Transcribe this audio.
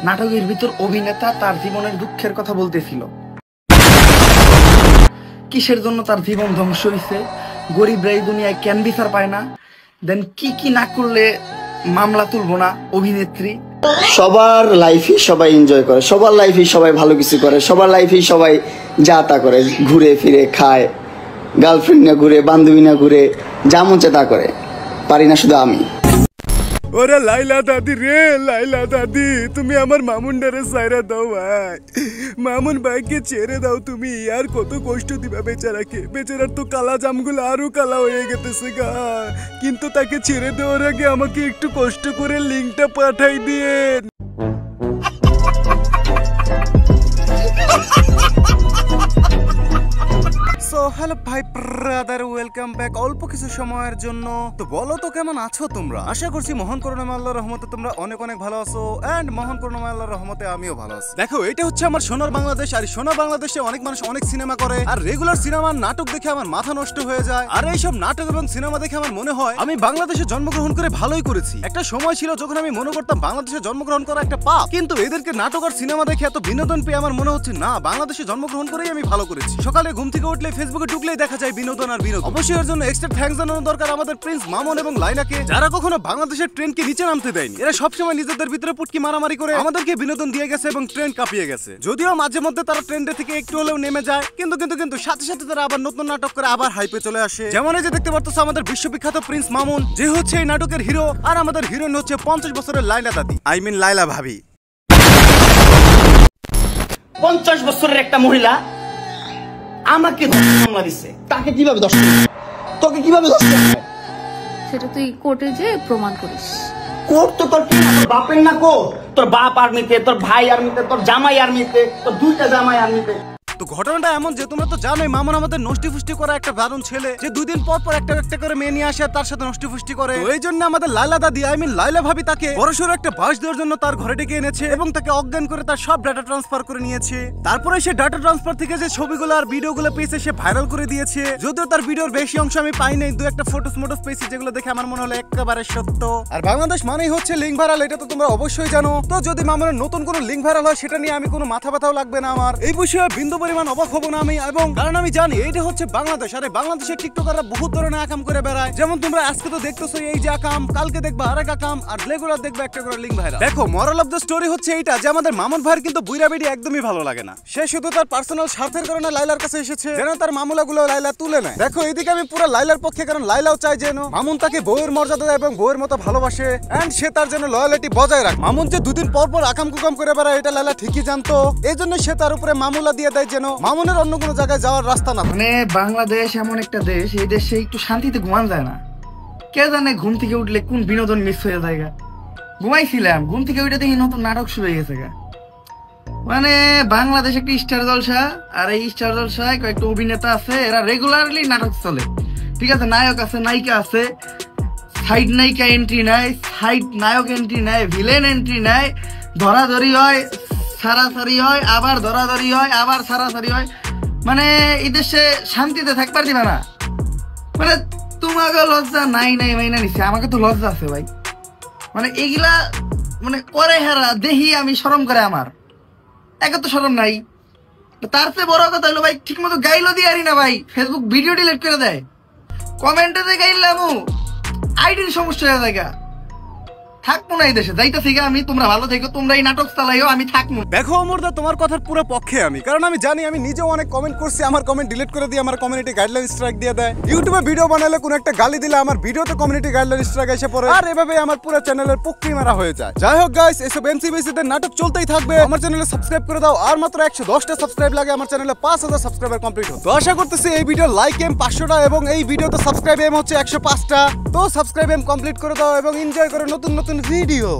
নাটকের ভিতর অভিনেতা তার জীবনের দুঃখের কথা বলতেছিল, কিসের জন্য তার জীবন ধ্বংস হয়েছে, গরিবরা এই দুনিয়ায় কেন বিচার পায় না, দেন কি কি না করলে মামলা তুলবো না অভিনেত্রী। সবার লাইফে সবাই এনজয় করে, সবার লাইফে সবাই ভালো কিছু করে, সবার লাইফে সবাই যা তা করে, ঘুরে ফিরে খায়, গার্লফ্রেন্ড না ঘুরে, বান্ধবী না ঘুরে, যা মন চায় তা করে, পারি না শুধু আমি। ওরে লাইলা দাদি রে, লাইলা দাদি তুমি আমার মামুনডারে সাইরা দাও ভাই, মামুন ভাইকে ছেড়ে দাও তুমি। আর কত কষ্ট দিবা বেচারাকে, বেচারার তো কালা জামগুলো আরো কালা হয়ে গেছে গা। কিন্তু তাকে ছেড়ে দেওয়ার আগে আমাকে একটু কষ্ট করে লিঙ্কটা পাঠাই দিয়েন। সো হ্যালো ভাই ব্রাদার, ওয়েলকাম ব্যাক অল্প কিছু সময়ের জন্য। তো বলো তো কেমন আছো তোমরা? আশা করছি মহান করুণাময় আল্লাহর রহমতে তোমরা অনেক অনেক ভালো আছো, এন্ড মহান করুণাময় আল্লাহর রহমতে আমিও ভালো আছি। দেখো, এটা হচ্ছে আমার সোনার বাংলাদেশ, আর সোনার বাংলাদেশে অনেক মানুষ অনেক সিনেমা করে, আর রেগুলার সিনেমার নাটক দেখে আমার মাথা নষ্ট হয়ে যায়। আর এইসব নাটক এবং সিনেমা দেখে আমার মনে হয় আমি বাংলাদেশে জন্মগ্রহণ করে ভালোই করেছি। একটা সময় ছিল যখন আমি মনে করতাম বাংলাদেশে জন্মগ্রহণ করা একটা পাপ, কিন্তু এদেরকে নাটক আর সিনেমা দেখে এত বিনোদন পেয়ে আমার মনে হচ্ছে না, বাংলাদেশে জন্মগ্রহণ করেই আমি ভালো করেছি। সকালে ঘুম থেকে উঠলে ফেসবুকে ঢুকলেই দেখা যায় বিনোদন আর বিনোদন। অবশ্যই এর জন্য এক্সট্রা থ্যাঙ্কস জানানো দরকার আমাদের প্রিন্স মামুন এবং লাইলাকে, যারা কখনো বাংলাদেশের ট্রেনকে নিচে নামতে দেয়নি। এরা সবসময় নিজেদের ভিতরে পুটকি মারামারি করে আমাদেরকে বিনোদন দিয়ে গেছে এবং ট্রেন কাঁপিয়ে গেছে। যদিও মাঝে মধ্যে তারা ট্রেন্ডে থেকে একটু হলেও নেমে যায়, কিন্তু সাথে সাথে তারা আবার নতুন নাটক করে আবার হাইপে চলে আসে। যেমন এই যে দেখতে পারতো আমাদের বিশ্ববিখ্যাত প্রিন্স মামুন, যে হচ্ছে এই নাটকের হিরো, আর আমাদের হিরোইন হচ্ছে 50 বছরের লাইলা দাদি, আই মিন লাইলা ভাবি। 50 বছরের একটা মহিলা আমাকে মামলা দিছে, তাকে কিভাবে দর্শন, তোকে কিভাবে দর্শন, সেটা তুই কোর্টে যে প্রমাণ করিস। কোর্ট তো তোর কি, তোর বাপের না কোর্ট? তোর বাপ আর্মিতে, তোর ভাই আর্মিতে, তোর জামাই আর্মিতে, তোর দুইটা জামাই আর্মিতে। তো ঘটনাটা এমন যে তোমরা তো জানোই মামুন আমাদের নষ্টি ফুষ্টি করা একটা দারুণ ছেলে, যে 2 দিন পর পর একটা করে মেয়ে নিয়ে আসে আর তার সাথে নষ্টি ফুষ্টি করে। এই জন্য আমাদের লাইলা দাদি, আই মিন লাইলা ভাবি, তাকে বড়সড় একটা বাস দেওয়ার জন্য তার ঘরে ডেকে এনেছে এবং তাকে অজ্ঞান করে তার সব ডাটা ট্রান্সফার করে নিয়েছে। তারপরে সে ডাটা ট্রান্সফার থেকে যে ছবিগুলো আর ভিডিওগুলো পেয়েছে সে ভাইরাল করে দিয়েছে। যদিও তার ভিডিওর বেশি অংশ আমি পাই নাই, 2-1টা ফটোস মোটস পেয়েছি যেগুলো দেখে আমার মনে হলো একেবারে সত্য। আর বাংলাদেশ মানেই হচ্ছে লিঙ্ক ভাইরাল, এটা তো তোমরা অবশ্যই জানো। তো যদি মামুনের নতুন কোনো লিঙ্ক ভাইরাল হয় সেটা নিয়ে আমি কোনো মাথা ব্যথাও লাগবে না আমার, এই বিষয়ে বিন্দু পরিমাণ অবাক হবো না আমি। এবং কারণ আমি জানি এটা হচ্ছে বাংলাদেশ, আর বাংলাদেশের টিকটকাররা বহুত ধরনের আকাম করে বেড়ায়। যেমন তোমরা আজকে তো দেখতেছো এই যে আকাম, কালকে দেখবা আরেক আকাম, আর রেগুলার দেখবা একটা করে লিঙ্ক ভাইরাল। দেখো, মরাল অফ দ্য স্টোরি হচ্ছে এইটা যে আমাদের মামুন ভাইয়ের কিন্তু বুইরা বেডি একদমই ভালো লাগে না। সে শুধু তার পার্সোনাল স্বার্থের কারণে লাইলার কাছে এসেছে যেন তার মামলাগুলো লাইলা তুলে নেয়। দেখো, এইদিকে আমি পুরো লাইলার পক্ষে, কারণ লাইলাও চায় যেন মামুন তাকে বউয়ের মর্যাদা এবং বউয়ের মতো ভালোবাসে, এন্ড সে তার জন্য লয়ালিটি বজায় রাখে। মামুন যে 2 দিন পর পর আকাম কুকাম করে বেড়ায় এটা লাইলা ঠিকই জানতো, এই জন্য সে তার উপরে মামলা দিয়ে দেয় যেন মামুনের অন্য কোনো জায়গায় যাওয়ার রাস্তা না। মানে বাংলাদেশ এমন একটা দেশ, এই দেশে একটু শান্তিতে ঘুমান যায় না। কে জানে ঘুম থেকে উঠলে কোন বিনোদন মিস হয়ে যায়। ঘুমাইছিলাম, ঘুম থেকে উঠে দেখি নতুন নাটক শুরু হয়ে গেছে। মানে বাংলাদেশ একটা স্টার জলসা, আর এই স্টার জলসায় কয়েকটা অভিনেতা আছে, এরা রেগুলারলি নাটক চলে। ঠিক আছে, নায়ক আছে, নায়িকা আছে, সাইড নায়িকা এন্ট্রি নেয়, সাইড নায়ক এন্ট্রি নেয়, ভিলেন এন্ট্রি নেয়, ধরাধরি হয়, সারাসারি হয়, আবার ধরাধরি হয়, আবার সারাসারি হয়। মানে এই দেশে শান্তিতে থাকবার দিবে না। মানে তোমাকে লজ্জা নাই মাইনা নিচ্ছে, আমাকে তো লজ্জা আছে ভাই। মানে এগুলা মানে করে হেরা দেখি আমি, শরম করে আমার, একে তো শরম নাই। তার চেয়ে বড় কথা হলো ভাই, ঠিক মতো গাইলো দিয়ে আরি না ভাই, ফেসবুক ভিডিও ডিলিট করে দেয়, কমেন্টে যে গাইলাম আইডির সমস্যা হয়ে যায়। থাকবো না এই দেশে, যাইতেছি আমি। তোমরা ভালো থেকো, তোমরা এই নাটক চালাইও, আমি থাকবো। দেখো অমরদা, তোমার কথার পুরো পক্ষে আমি, কারণ আমি জানি, আমি নিজেও অনেক কমেন্ট করছি, আমার কমেন্ট ডিলিট করে দিয়ে আমার কমিউনিটি গাইডলাইন স্ট্রাইক দিয়ে দেয়। ইউটিউবে ভিডিও বানালে কোনো একটা গালি দিলে আমার ভিডিওতে কমিউনিটি গাইডলাইন স্ট্রাইক এসে পড়ে, আর এভাবে আমার পুরো চ্যানেলের পক্ষে মারা হয়ে যায়। যাই হোক গাইস, এসব এনসিবিসিদের নাটক চলতেই থাকবে। আমার চ্যানেলে সাবস্ক্রাইব করে দাও, আর মাত্র 110টা সাবস্ক্রাইব লাগে আমার চ্যানেলে 5000 সাবস্ক্রাইবার কমপ্লিট হয়। তো আশা করতেছি এই ভিডিও লাইক এম 500টা এবং এই ভিডিওতে সাবস্ক্রাইব এম হচ্ছে 105টা। তো সাবস্ক্রাইব এম কমপ্লিট করে দাও এবং এনজয় করো নতুন নতুন ভিডিও।